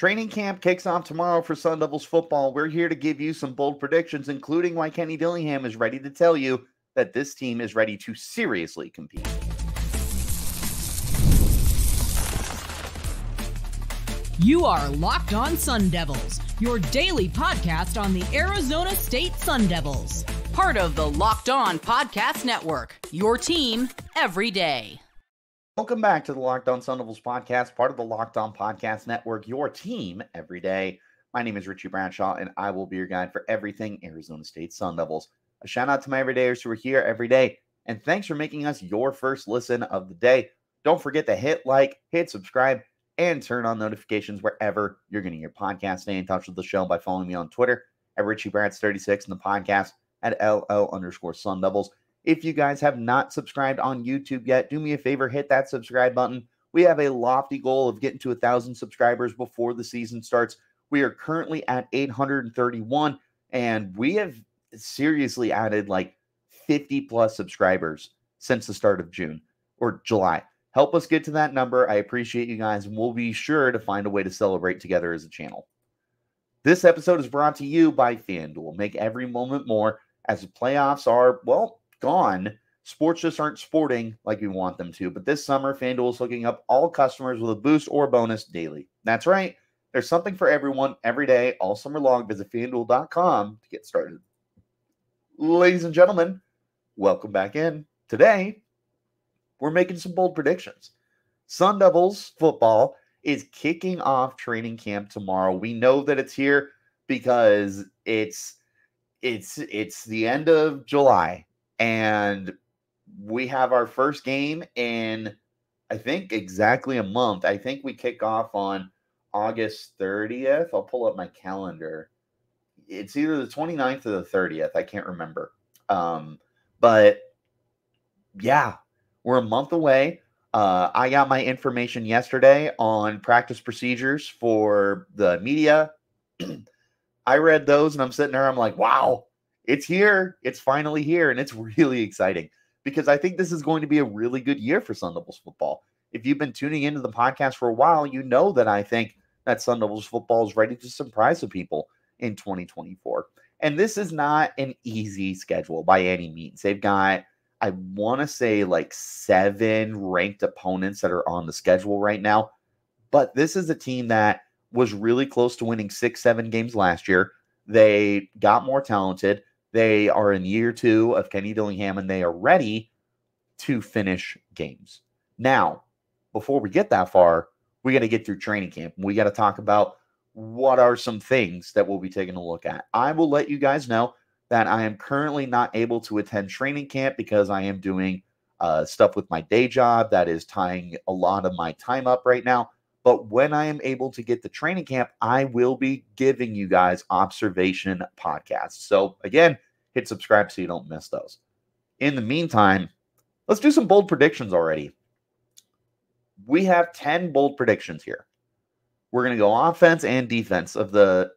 Training camp kicks off tomorrow for Sun Devils football. We're here to give you some bold predictions, including why Kenny Dillingham is ready to tell you that this team is ready to seriously compete. You are Locked On Sun Devils, your daily podcast on the Arizona State Sun Devils. Part of the Locked On Podcast Network, your team every day. Welcome back to the Locked On Sun Devils podcast, part of the Locked On Podcast Network, your team every day. My name is Richie Bradshaw, and I will be your guide for everything Arizona State Sun Devils. A shout out to my everydayers who are here every day, and thanks for making us your first listen of the day. Don't forget to hit like, hit subscribe, and turn on notifications wherever you're getting your podcast. Stay in touch with the show by following me on Twitter at RichieBrads36 and the podcast at LL_Sun Devils. If you guys have not subscribed on YouTube yet, do me a favor, hit that subscribe button. We have a lofty goal of getting to 1,000 subscribers before the season starts. We are currently at 831, and we have seriously added like 50 plus subscribers since the start of June or July. Help us get to that number. I appreciate you guys, and we'll be sure to find a way to celebrate together as a channel. This episode is brought to you by FanDuel. Make every moment more as the playoffs are, well, gone. Sports just aren't sporting like we want them to. But this summer, FanDuel is hooking up all customers with a boost or bonus daily. That's right. There's something for everyone every day, all summer long. Visit FanDuel.com to get started. Ladies and gentlemen, welcome back in. Today, we're making some bold predictions. Sun Devils football is kicking off training camp tomorrow. We know that it's here because it's the end of July. And we have our first game in, I think, exactly a month. I think we kick off on August 30th. I'll pull up my calendar. It's either the 29th or the 30th. I can't remember. But, yeah, we're a month away. I got my information yesterday on practice procedures for the media. I read those, and I'm sitting there. I'm like, wow. It's here. It's finally here, and it's really exciting because I think this is going to be a really good year for Sun Devils football. If you've been tuning into the podcast for a while, you know that I think that Sun Devils football is ready to surprise some people in 2024. And this is not an easy schedule by any means. They've got, I want to say, like 7 ranked opponents that are on the schedule right now. But this is a team that was really close to winning 6-7 games last year. They got more talented. They are in year 2 of Kenny Dillingham, and they are ready to finish games. Now, before we get that far, we got to get through training camp. We got to talk about what are some things that we'll be taking a look at. I will let you guys know that I am currently not able to attend training camp because I am doing stuff with my day job that is tying a lot of my time up right now. But when I am able to get to training camp, I will be giving you guys observation podcasts. So again, hit subscribe so you don't miss those. In the meantime, let's do some bold predictions already. We have 10 bold predictions here. We're going to go offense and defense of the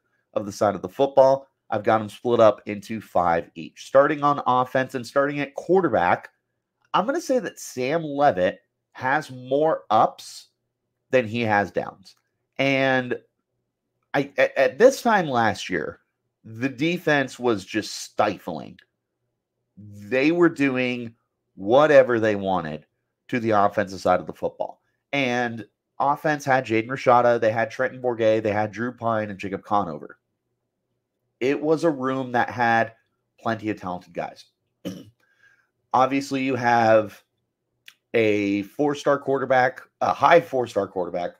side of the football. I've got them split up into 5 each. Starting on offense and starting at quarterback, I'm going to say that Sam Leavitt has more ups than he has downs. And at this time last year, the defense was just stifling. They were doing whatever they wanted to the offensive side of the football. And offense had Jaden Rashada, they had Trenton Bourguet, they had Drew Pine and Jacob Conover. It was a room that had plenty of talented guys. Obviously, you have a 4-star quarterback, a high 4-star quarterback,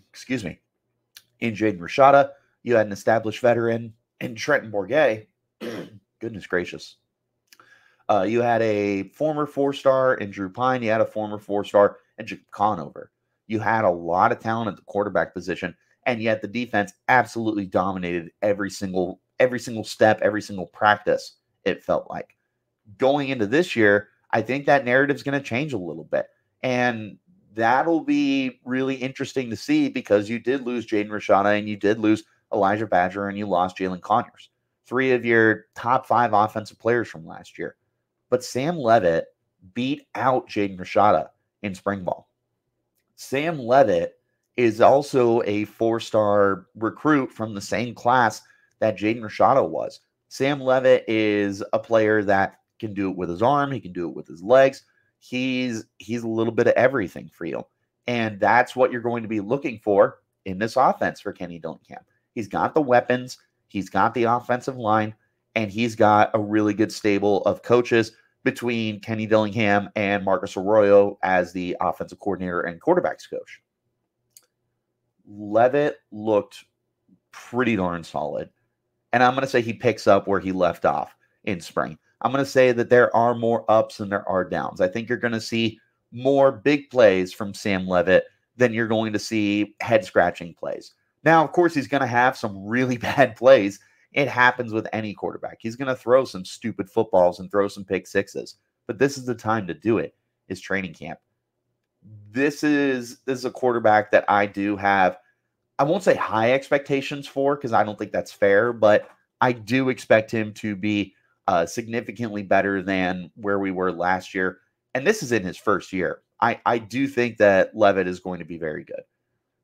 excuse me, in Jaden Rashada. You had an established veteran in Trenton Bourguet. Goodness gracious. You had a former 4-star in Drew Pine. You had a former 4-star in Jacob Conover. You had a lot of talent at the quarterback position, and yet the defense absolutely dominated every single step, every single practice, it felt like. Going into this year, I think that narrative is going to change a little bit. And that'll be really interesting to see because you did lose Jaden Rashada and you did lose Elijah Badger and you lost Jalen Conyers. 3 of your top 5 offensive players from last year. But Sam Leavitt beat out Jaden Rashada in spring ball. Sam Leavitt is also a 4-star recruit from the same class that Jaden Rashado was. Sam Leavitt is a player that can do it with his arm. He can do it with his legs. He's a little bit of everything for you. And that's what you're going to be looking for in this offense for Kenny Dillingham. He's got the weapons. He's got the offensive line. And he's got a really good stable of coaches between Kenny Dillingham and Marcus Arroyo as the offensive coordinator and quarterbacks coach. Leavitt looked pretty darn solid. And I'm going to say he picks up where he left off in spring. I'm going to say that there are more ups than there are downs. I think you're going to see more big plays from Sam Leavitt than you're going to see head-scratching plays. Now, of course, he's going to have some really bad plays. It happens with any quarterback. He's going to throw some stupid footballs and throw some pick sixes. But this is the time to do it, is training camp. This is a quarterback that I do have, I won't say high expectations for, because I don't think that's fair, but I do expect him to be significantly better than where we were last year. And this is in his first year. I do think that Leavitt is going to be very good.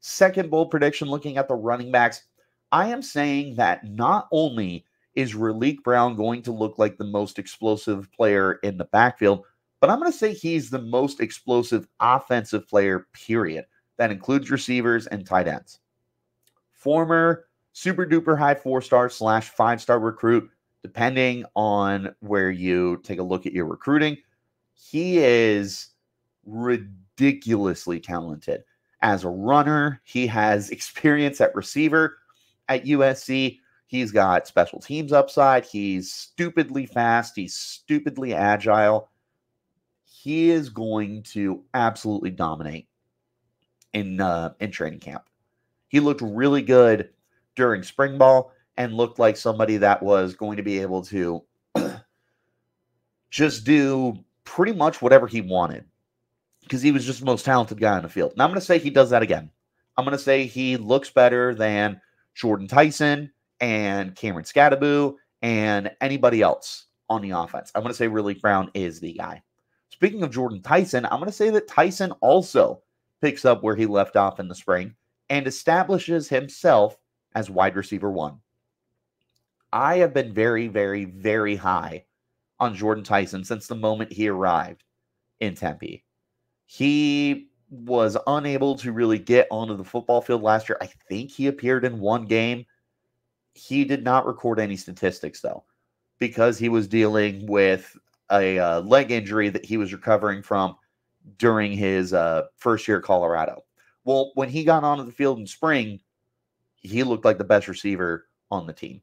Second bold prediction, looking at the running backs, I am saying that not only is Raleek Brown going to look like the most explosive player in the backfield, but I'm going to say he's the most explosive offensive player, period. That includes receivers and tight ends. Former super duper high 4-star / 5-star recruit, depending on where you take a look at your recruiting. He is ridiculously talented. As a runner, he has experience at receiver at USC. He's got special teams upside. He's stupidly fast. He's stupidly agile. He is going to absolutely dominate in training camp. He looked really good during spring ball and looked like somebody that was going to be able to just do pretty much whatever he wanted, because he was just the most talented guy on the field. And I'm going to say he does that again. I'm going to say he looks better than Jordan Tyson and Cameron Scadaboo and anybody else on the offense. I'm going to say Raleek Brown is the guy. Speaking of Jordan Tyson, I'm going to say that Tyson also picks up where he left off in the spring and establishes himself as wide receiver 1. I have been very, very, very high on Jordan Tyson since the moment he arrived in Tempe. He was unable to really get onto the football field last year. I think he appeared in one game. He did not record any statistics, though, because he was dealing with a leg injury that he was recovering from during his first year at Colorado. Well, when he got onto the field in spring, he looked like the best receiver on the team.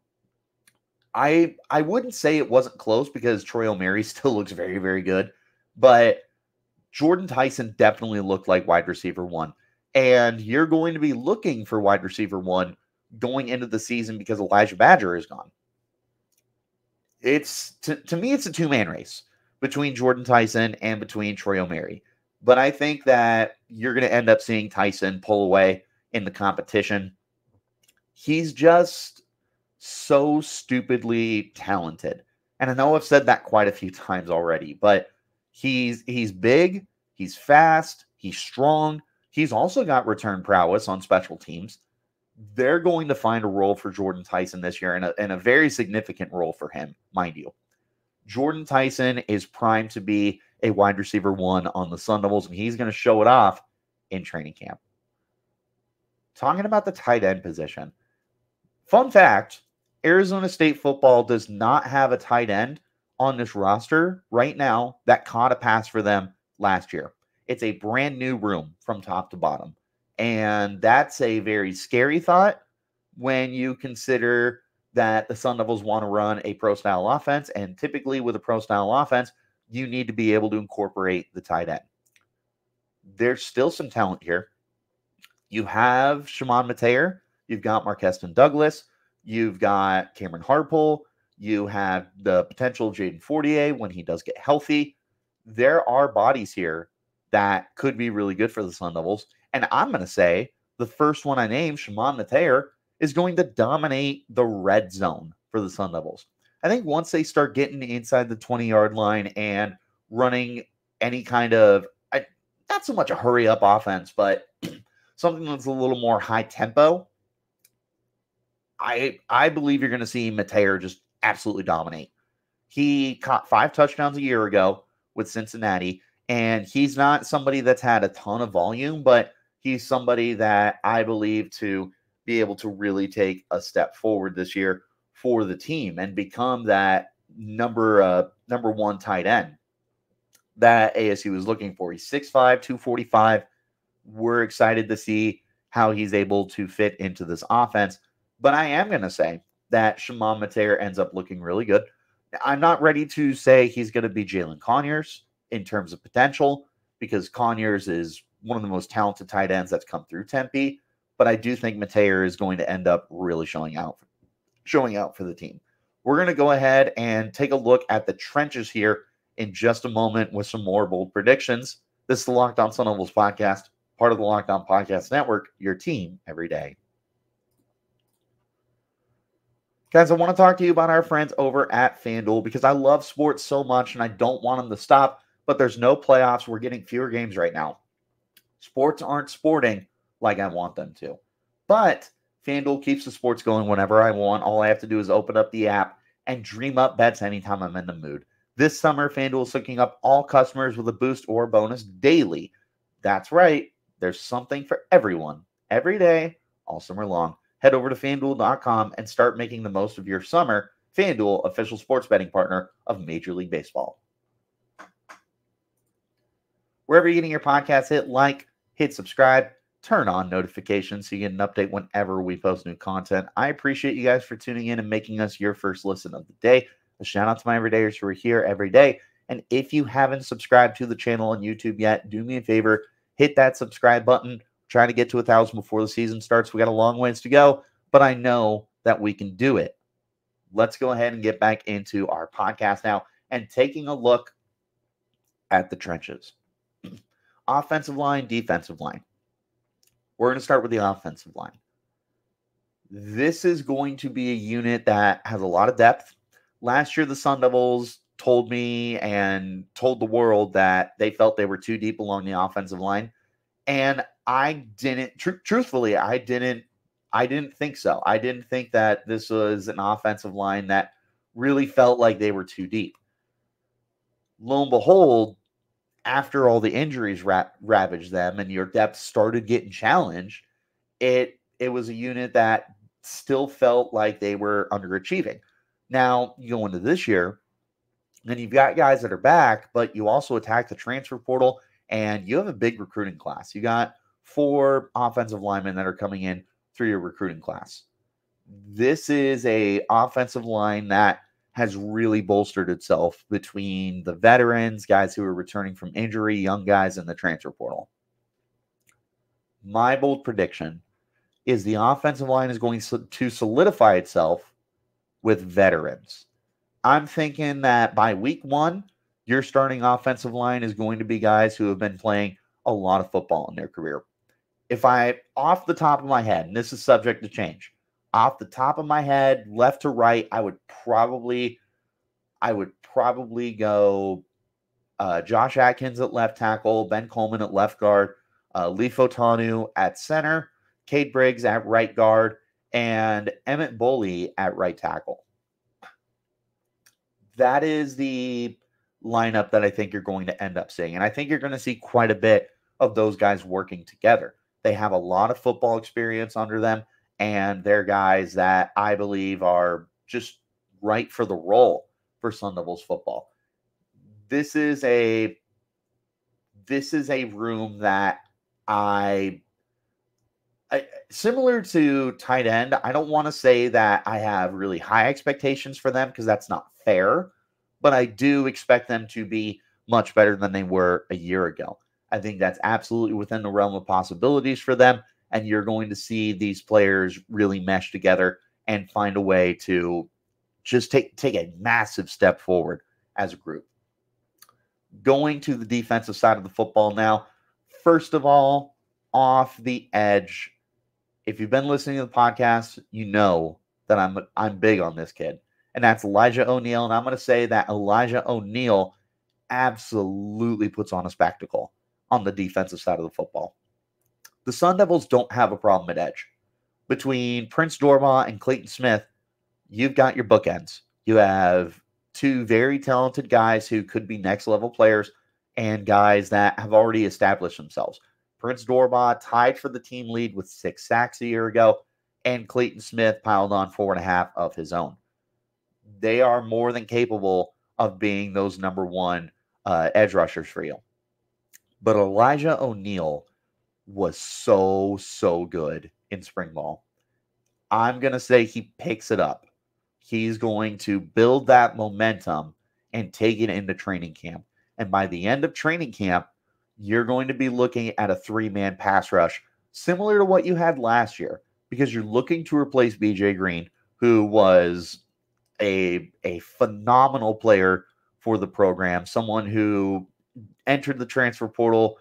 I wouldn't say it wasn't close, because Troy O'Mary still looks very, very good, but Jordan Tyson definitely looked like wide receiver 1. And you're going to be looking for wide receiver 1 going into the season because Elijah Badger is gone. It's to me, it's a 2-man race between Jordan Tyson and between Troy O'Mary. But I think that you're going to end up seeing Tyson pull away in the competition. He's just so stupidly talented. And I know I've said that quite a few times already, but he's big, he's fast, he's strong. He's also got return prowess on special teams. They're going to find a role for Jordan Tyson this year, and a very significant role for him, mind you. Jordan Tyson is primed to be a wide receiver 1 on the Sun Devils, and he's going to show it off in training camp. Talking about the tight end position. Fun fact, Arizona State football does not have a tight end on this roster right now that caught a pass for them last year. It's a brand new room from top to bottom. And that's a very scary thought when you consider that the Sun Devils want to run a pro-style offense. And typically with a pro-style offense, you need to be able to incorporate the tight end. There's still some talent here. You have Shimon Mateer. You've got Marqueston Douglas. You've got Cameron Harpole. You have the potential of Jaden Fortier when he does get healthy. There are bodies here that could be really good for the Sun Devils. And I'm going to say the first one I named, Shimon Mateer, is going to dominate the red zone for the Sun Devils. I think once they start getting inside the 20-yard line and running any kind of, not so much a hurry-up offense, but something that's a little more high tempo, I believe you're going to see Mateer just absolutely dominate. He caught 5 touchdowns a year ago with Cincinnati, and he's not somebody that's had a ton of volume, but he's somebody that I believe to be able to really take a step forward this year for the team and become that number one tight end that ASU is looking for. He's 6'5", 245. We're excited to see how he's able to fit into this offense. But I am going to say that Shimon Mateer ends up looking really good. I'm not ready to say he's going to be Jalen Conyers in terms of potential, because Conyers is one of the most talented tight ends that's come through Tempe. But I do think Mateer is going to end up really showing out for the team. We're going to go ahead and take a look at the trenches here in just a moment with some more bold predictions. This is the Locked On Sun Devils podcast, part of the Locked On Podcast Network, your team every day. Guys, I want to talk to you about our friends over at FanDuel, because I love sports so much and I don't want them to stop, but there's no playoffs. We're getting fewer games right now. Sports aren't sporting like I want them to, but FanDuel keeps the sports going whenever I want. All I have to do is open up the app and dream up bets anytime I'm in the mood. This summer, FanDuel is hooking up all customers with a boost or bonus daily. That's right. There's something for everyone, every day, all summer long. Head over to FanDuel.com and start making the most of your summer. FanDuel, official sports betting partner of Major League Baseball. Wherever you're getting your podcast, hit like, hit subscribe, turn on notifications so you get an update whenever we post new content. I appreciate you guys for tuning in and making us your first listen of the day. A shout out to my everydayers who are here every day. And if you haven't subscribed to the channel on YouTube yet, do me a favor, hit that subscribe button. Trying to get to 1,000 before the season starts. We got a long ways to go, but I know that we can do it. Let's go ahead and get back into our podcast now and taking a look at the trenches. Offensive line, defensive line. We're going to start with the offensive line. This is going to be a unit that has a lot of depth. Last year, the Sun Devils told me and told the world that they felt they were too deep along the offensive line. And I didn't, truthfully, I didn't think so. I didn't think that this was an offensive line that really felt like they were too deep. Lo and behold, after all the injuries ravaged them and your depth started getting challenged, it was a unit that still felt like they were underachieving. Now, you go into this year, and you've got guys that are back, but you also attack the transfer portal, and you have a big recruiting class. You got 4 offensive linemen that are coming in through your recruiting class. This is a offensive line that has really bolstered itself between the veterans, guys who are returning from injury, young guys in the transfer portal. My bold prediction is the offensive line is going to solidify itself with veterans. I'm thinking that by week 1, your starting offensive line is going to be guys who have been playing a lot of football in their career. If off the top of my head, and this is subject to change, off the top of my head, left to right, I would probably go Josh Atkins at left tackle, Ben Coleman at left guard, Lee Fotanu at center, Cade Briggs at right guard, and Emmett Boley at right tackle. That is the lineup that I think you're going to end up seeing. And I think you're going to see quite a bit of those guys working together. They have a lot of football experience under them, and they're guys that I believe are just right for the role for Sun Devils football. This is a room that I similar to tight end. I don't want to say that I have really high expectations for them because that's not fair, but I do expect them to be much better than they were a year ago. I think that's absolutely within the realm of possibilities for them, and you're going to see these players really mesh together and find a way to just take a massive step forward as a group. Going to the defensive side of the football now, first of all, off the edge, if you've been listening to the podcast, you know that I'm big on this kid, and that's Elijah O'Neal. And I'm going to say that Elijah O'Neal absolutely puts on a spectacle on the defensive side of the football. The Sun Devils don't have a problem at edge. Between Prince Dorbah and Clayton Smith, you've got your bookends. You have two very talented guys who could be next-level players and guys that have already established themselves. Prince Dorbah tied for the team lead with 6 sacks a year ago, and Clayton Smith piled on 4.5 of his own. They are more than capable of being those number one edge rushers for you. But Elijah O'Neal was so good in spring ball. I'm going to say he picks it up. He's going to build that momentum and take it into training camp. And by the end of training camp, you're going to be looking at a 3-man pass rush, similar to what you had last year, because you're looking to replace BJ Green, who was a phenomenal player for the program, someone who entered the transfer portal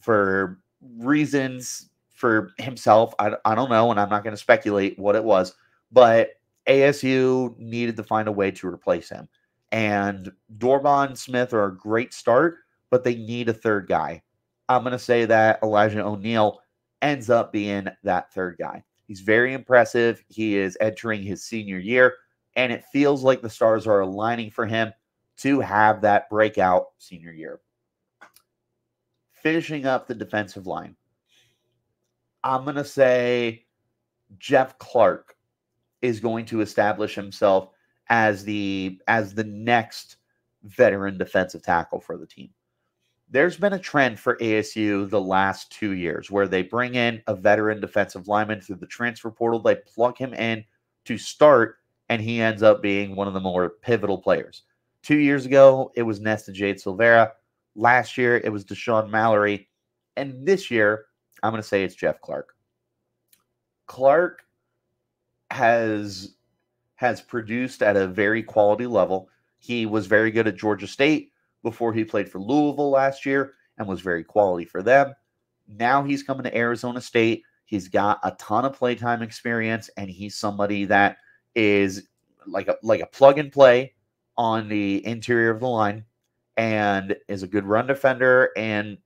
for reasons for himself. I don't know, and I'm not going to speculate what it was, but ASU needed to find a way to replace him. And Dorbah and Smith are a great start, but they need a third guy. I'm going to say that Elijah O'Neal ends up being that third guy. He's very impressive. He is entering his senior year, and it feels like the stars are aligning for him to have that breakout senior year. Finishing up the defensive line, I'm going to say Jeff Clark is going to establish himself as the next veteran defensive tackle for the team. There's been a trend for ASU the last 2 years where they bring in a veteran defensive lineman through the transfer portal. They plug him in to start, and he ends up being one of the more pivotal players. 2 years ago, it was Nesta Jade Silvera. Last year, it was Deshaun Mallory. And this year, I'm going to say it's Jeff Clark. Clark has produced at a very quality level. He was very good at Georgia State before he played for Louisville last year and was very quality for them. Now he's coming to Arizona State. He's got a ton of playtime experience, and he's somebody that is like a plug and play on the interior of the line and is a good run defender and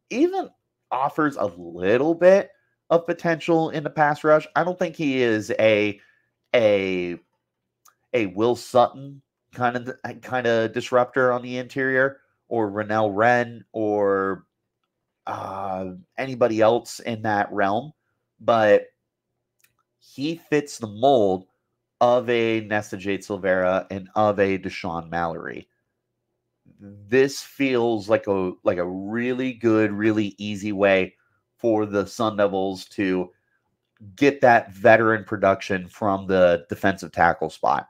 even offers a little bit of potential in the pass rush. I don't think he is a Will Sutton kind of disruptor on the interior, or Rennell Wren, or anybody else in that realm, but he fits the mold of a Nesta Jade Silvera and of a Deshaun Mallory. This feels like a really good, really easy way for the Sun Devils to get that veteran production from the defensive tackle spot.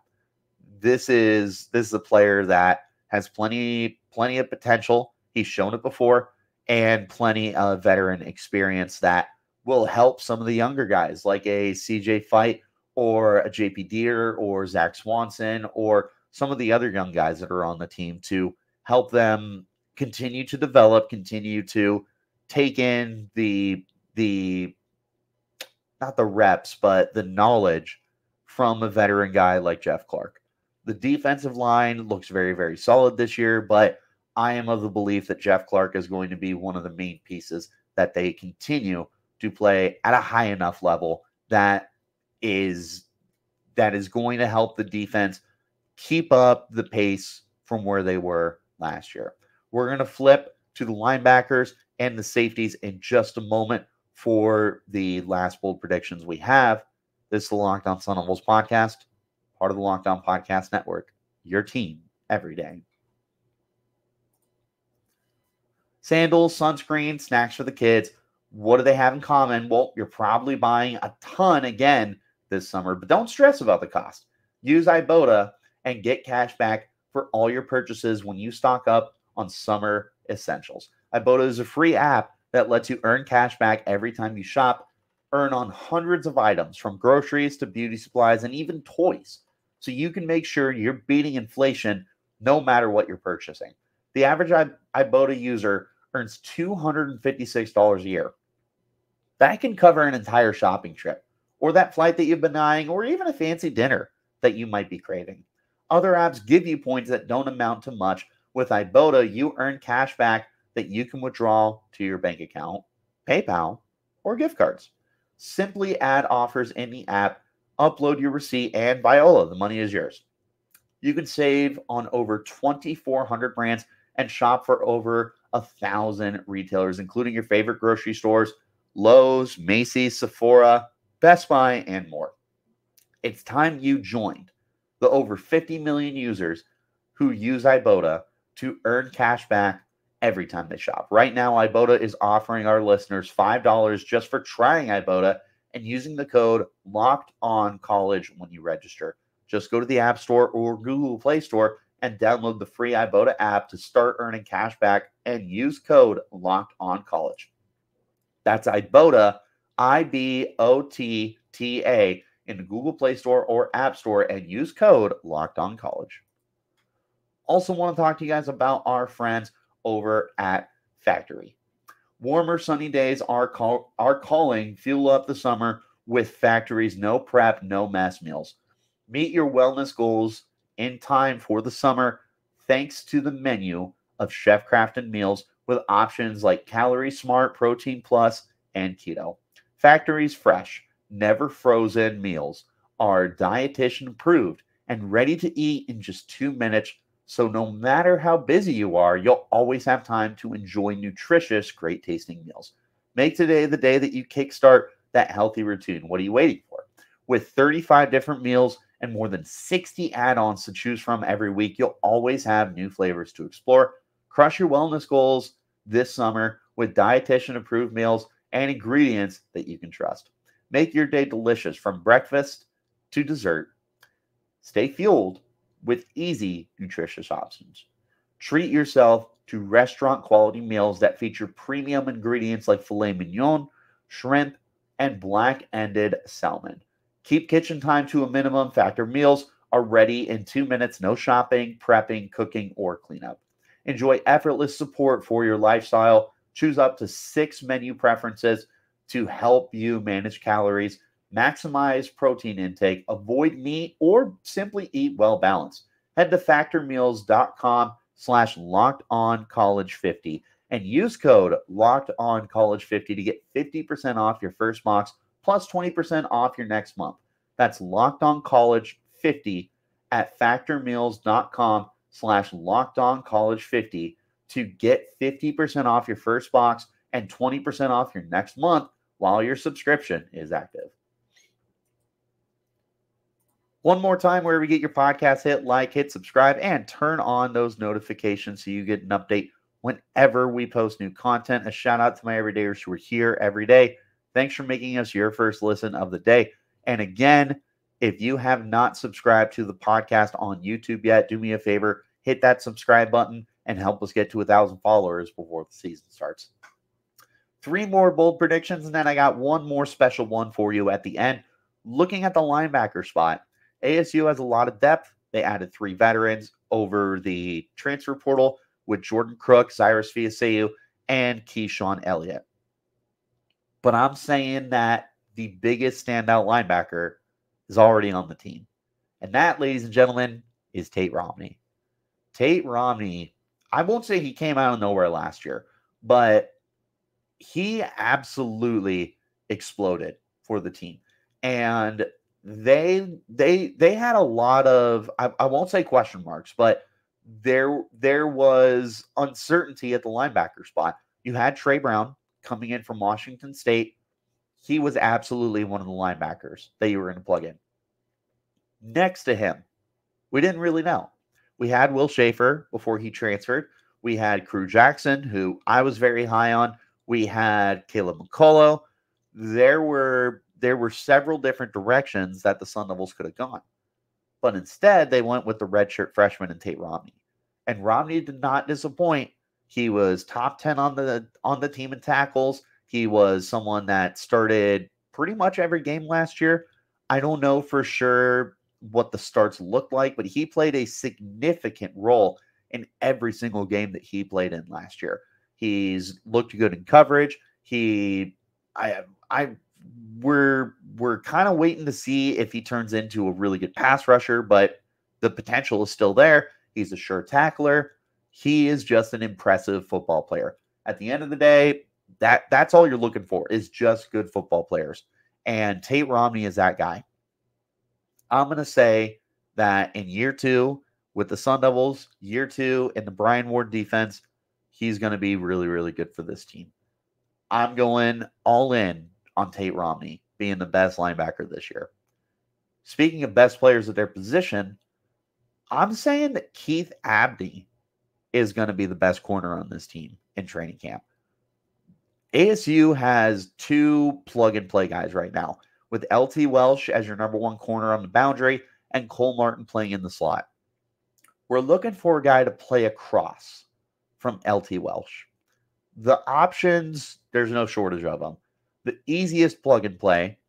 This is a player that has plenty of potential. He's shown it before, and plenty of veteran experience that will help some of the younger guys like a CJ Fight or a JP Deere or Zach Swanson or some of the other young guys that are on the team to help them continue to develop, continue to take in the not the reps, but the knowledge from a veteran guy like Jeff Clark. The defensive line looks very, very solid this year, but I am of the belief that Jeff Clark is going to be one of the main pieces that they continue to play at a high enough level that is going to help the defense keep up the pace from where they were last year. We're going to flip to the linebackers and the safeties in just a moment for the last bold predictions we have. This is the Locked On Sun Devils podcast, part of the Locked On Podcast Network, your team every day. Sandals, sunscreen, snacks for the kids. What do they have in common? Well, you're probably buying a ton again this summer, but don't stress about the cost. Use Ibotta and get cash back for all your purchases when you stock up on summer essentials. Ibotta is a free app that lets you earn cash back every time you shop. Earn on hundreds of items, from groceries to beauty supplies and even toys, so you can make sure you're beating inflation no matter what you're purchasing. The average Ibotta user earns $256 a year. That can cover an entire shopping trip, or that flight that you've been eyeing, or even a fancy dinner that you might be craving. Other apps give you points that don't amount to much. With Ibotta, you earn cash back that you can withdraw to your bank account PayPal, or gift cards. Simply add offers in the app, upload your receipt, and Viola, the money is yours. You can save on over 2,400 brands and shop for over 1,000 retailers, including your favorite grocery stores, Lowe's, Macy's, Sephora, Best Buy, and more. It's time you joined the over 50 million users who use Ibotta to earn cash back every time they shop. Right now, Ibotta is offering our listeners $5 just for trying Ibotta and using the code LOCKEDONCollege when you register. Just go to the App Store or Google Play Store and download the free Ibotta app to start earning cash back and use code LOCKEDONCollege. That's Ibotta, IBOTTA, in the Google Play Store or App Store and use code LOCKEDONCollege. Also want to talk to you guys about our friends over at Factory. Warmer, sunny days are calling. Fuel up the summer with Factory's no prep, no mess meals. Meet your wellness goals in time for the summer thanks to the menu of chef-crafted meals with options like Calorie Smart, Protein Plus, and Keto. Factory's fresh, never frozen meals are dietitian approved and ready to eat in just 2 minutes. So no matter how busy you are, you'll always have time to enjoy nutritious, great tasting meals. Make today the day that you kickstart that healthy routine. What are you waiting for? With 35 different meals and more than 60 add-ons to choose from every week, you'll always have new flavors to explore. Crush your wellness goals this summer with dietitian-approved meals and ingredients that you can trust. Make your day delicious from breakfast to dessert. Stay fueled with easy, nutritious options. Treat yourself to restaurant-quality meals that feature premium ingredients like filet mignon, shrimp, and black-ended salmon. Keep kitchen time to a minimum. Factor meals are ready in 2 minutes. No shopping, prepping, cooking, or cleanup. Enjoy effortless support for your lifestyle. Choose up to 6 menu preferences to help you manage calories, maximize protein intake, avoid meat, or simply eat well balanced. Head to factormeals.com/lockedoncollege50 and use code LOCKEDONCollege50 to get 50% off your first box plus 20% off your next month. That's LOCKEDONCollege50 at factormeals.com/lockedoncollege50 to get 50% off your first box and 20% off your next month while your subscription is active. One more time, wherever you get your podcast, hit like, hit subscribe, and turn on those notifications so you get an update whenever we post new content. A shout out to my everydayers who are here every day. Thanks for making us your first listen of the day. And again, if you have not subscribed to the podcast on YouTube yet, do me a favor, hit that subscribe button and help us get to 1,000 followers before the season starts. 3 more bold predictions, and then I got one more special one for you at the end. Looking at the linebacker spot, ASU has a lot of depth. They added 3 veterans over the transfer portal with Jordan Crook, Cyrus Fiaseu, and Keyshawn Elliott. But I'm saying that the biggest standout linebacker is already on the team. And that, ladies and gentlemen, is Tate Romney. Tate Romney, I won't say he came out of nowhere last year, but he absolutely exploded for the team. And they had a lot of, I won't say question marks, but there was uncertainty at the linebacker spot. You had Trey Brown coming in from Washington State. He was absolutely one of the linebackers that you were going to plug in. Next to him, we didn't really know. We had Will Schaefer before he transferred. We had Crew Jackson, who I was very high on. We had Caleb McCullough. There were several different directions that the Sun Devils could have gone. But instead, they went with the redshirt freshman and Tate Romney. And Romney did not disappoint. He was top 10 on the team in tackles. He was someone that started pretty much every game last year. I don't know for sure what the starts looked like, but he played a significant role in every single game that he played in last year. He's looked good in coverage. We're kind of waiting to see if he turns into a really good pass rusher, but the potential is still there. He's a sure tackler. He is just an impressive football player. At the end of the day, That's all you're looking for is just good football players. And Tate Romney is that guy. I'm going to say that in year 2 with the Sun Devils, year 2 in the Brian Ward defense, he's going to be really, really good for this team. I'm going all in on Tate Romney being the best linebacker this year. Speaking of best players at their position, I'm saying that Keith Abney is going to be the best corner on this team in training camp. ASU has 2 plug-and-play guys right now, with LT Welsh as your number 1 corner on the boundary and Cole Martin playing in the slot. We're looking for a guy to play across from LT Welsh. The options, there's no shortage of them. The easiest plug-and-play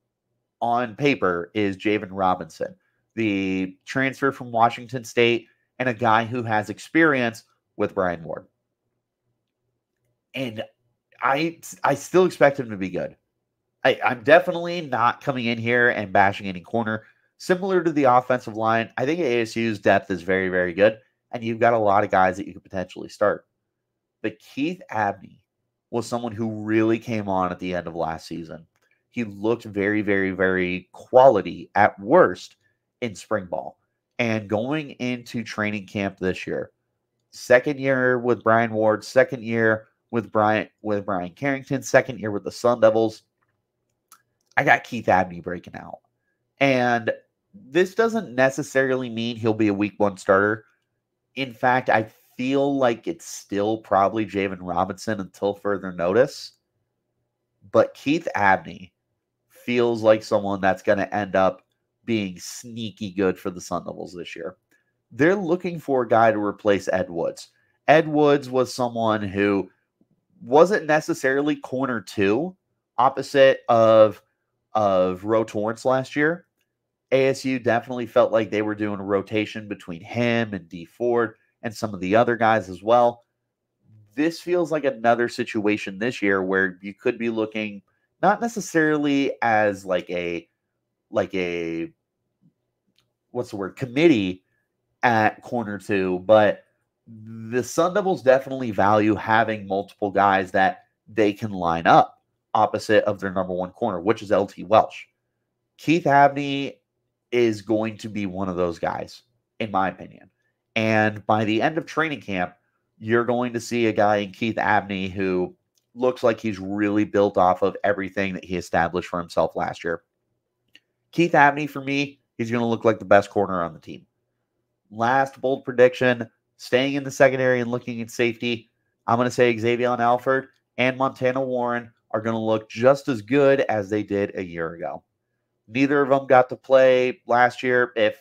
on paper is Javen Robinson, the transfer from Washington State and a guy who has experience with Brian Ward. And I still expect him to be good. I'm definitely not coming in here and bashing any corner. Similar to the offensive line, I think ASU's depth is very, very good, and you've got a lot of guys that you could potentially start. But Keith Abney was someone who really came on at the end of last season. He looked very, very, very quality at worst in spring ball. And going into training camp this year, second year with Brian Ward, second year with Brian Carrington, second year with the Sun Devils, I got Keith Abney breaking out. And this doesn't necessarily mean he'll be a week 1 starter. In fact, I feel like it's still probably Javen Robinson until further notice. But Keith Abney feels like someone that's going to end up being sneaky good for the Sun Devils this year. They're looking for a guy to replace Ed Woods. Ed Woods was someone who wasn't necessarily corner 2 opposite of Ro Torrance last year. ASU definitely felt like they were doing a rotation between him and D Ford and some of the other guys as well. This feels like another situation this year where you could be looking not necessarily as like a committee at corner 2, but the Sun Devils definitely value having multiple guys that they can line up opposite of their number 1 corner, which is LT Welsh. Keith Abney is going to be one of those guys, in my opinion. And by the end of training camp, you're going to see a guy in Keith Abney who looks like he's really built off of everything that he established for himself last year. Keith Abney, for me, he's going to look like the best corner on the team. Last bold prediction, staying in the secondary and looking at safety, I'm going to say Xavier Alford and Montana Warren are going to look just as good as they did a year ago. Neither of them got to play last year, if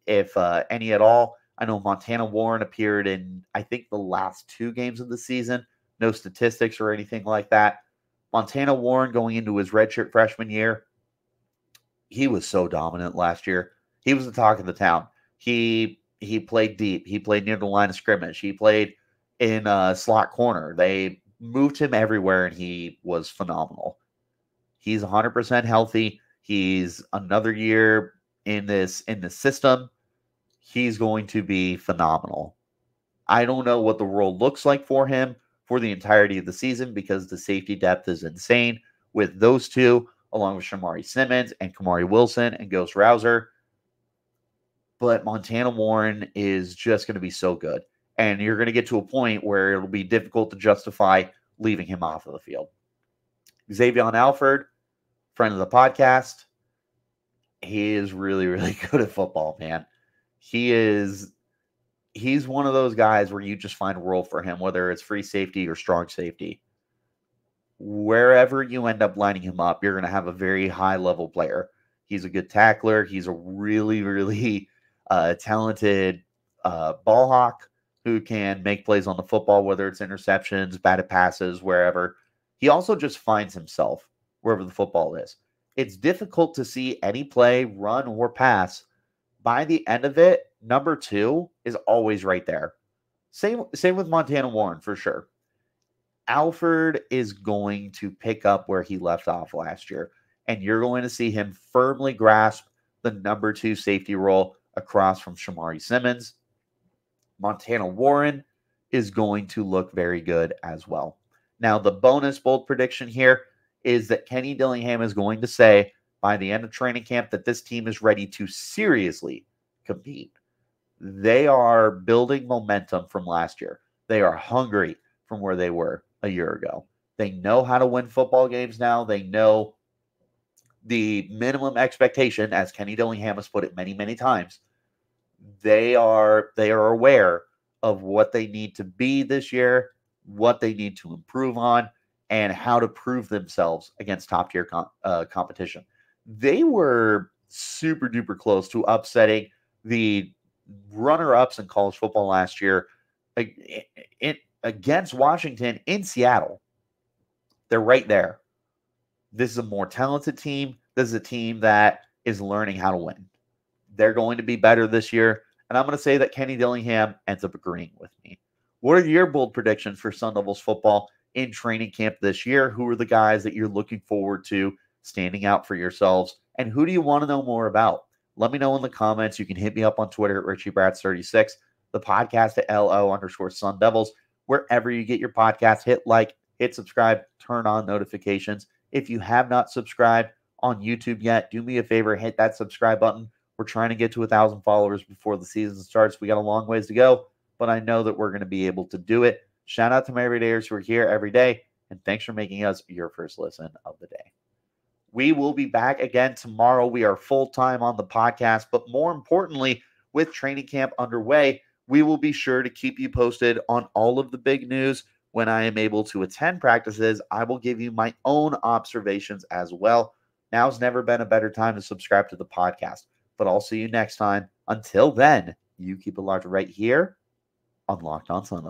any at all. I know Montana Warren appeared in, I think, the last 2 games of the season. No statistics or anything like that. Montana Warren going into his redshirt freshman year, he was so dominant last year. He was the talk of the town. He played deep. He played near the line of scrimmage. He played in slot corner. They moved him everywhere, and he was phenomenal. He's 100% healthy. He's another year in the system. He's going to be phenomenal. I don't know what the world looks like for him for the entirety of the season because the safety depth is insane with those 2, along with Shamari Simmons and Kamari Wilson and Ghost Rouser. But Montana Warren is just going to be so good. And you're going to get to a point where it'll be difficult to justify leaving him off of the field. Xavier Alford, friend of the podcast, he is really, really good at football, man. He's one of those guys where you just find a role for him, whether it's free safety or strong safety. Wherever you end up lining him up, you're going to have a very high-level player. He's a good tackler. He's a really, really talented ball hawk who can make plays on the football, whether it's interceptions, batted passes, wherever. He also just finds himself wherever the football is. It's difficult to see any play, run, or pass. By the end of it, number 2 is always right there. Same with Montana Warren, for sure. Alford is going to pick up where he left off last year, and you're going to see him firmly grasp the number 2 safety role across from Shamari Simmons. Montana Warren is going to look very good as well. Now, the bonus bold prediction here is that Kenny Dillingham is going to say by the end of training camp that this team is ready to seriously compete. They are building momentum from last year. They are hungry from where they were a year ago. They know how to win football games now. They know the minimum expectation, as Kenny Dillingham has put it many, many times. They are aware of what they need to be this year, what they need to improve on, and how to prove themselves against top-tier competition. They were super duper close to upsetting the runner-ups in college football last year against Washington in Seattle. They're right there. This is a more talented team. This is a team that is learning how to win. They're going to be better this year, and I'm going to say that Kenny Dillingham ends up agreeing with me. What are your bold predictions for Sun Devils football in training camp this year? Who are the guys that you're looking forward to standing out for yourselves, and who do you want to know more about? Let me know in the comments. You can hit me up on Twitter at RichieBrats36, the podcast at LO_Sun Devils. Wherever you get your podcast, hit like, hit subscribe, turn on notifications. If you have not subscribed on YouTube yet, do me a favor, hit that subscribe button. We're trying to get to 1,000 followers before the season starts. We got a long ways to go, but I know that we're going to be able to do it. Shout out to my everydayers who are here every day, and thanks for making us your first listen of the day. We will be back again tomorrow. We are full-time on the podcast, but more importantly, with training camp underway, we will be sure to keep you posted on all of the big news. When I am able to attend practices, I will give you my own observations as well. Now's never been a better time to subscribe to the podcast, but I'll see you next time. Until then, you keep it locked right here on Locked On Sun Devils.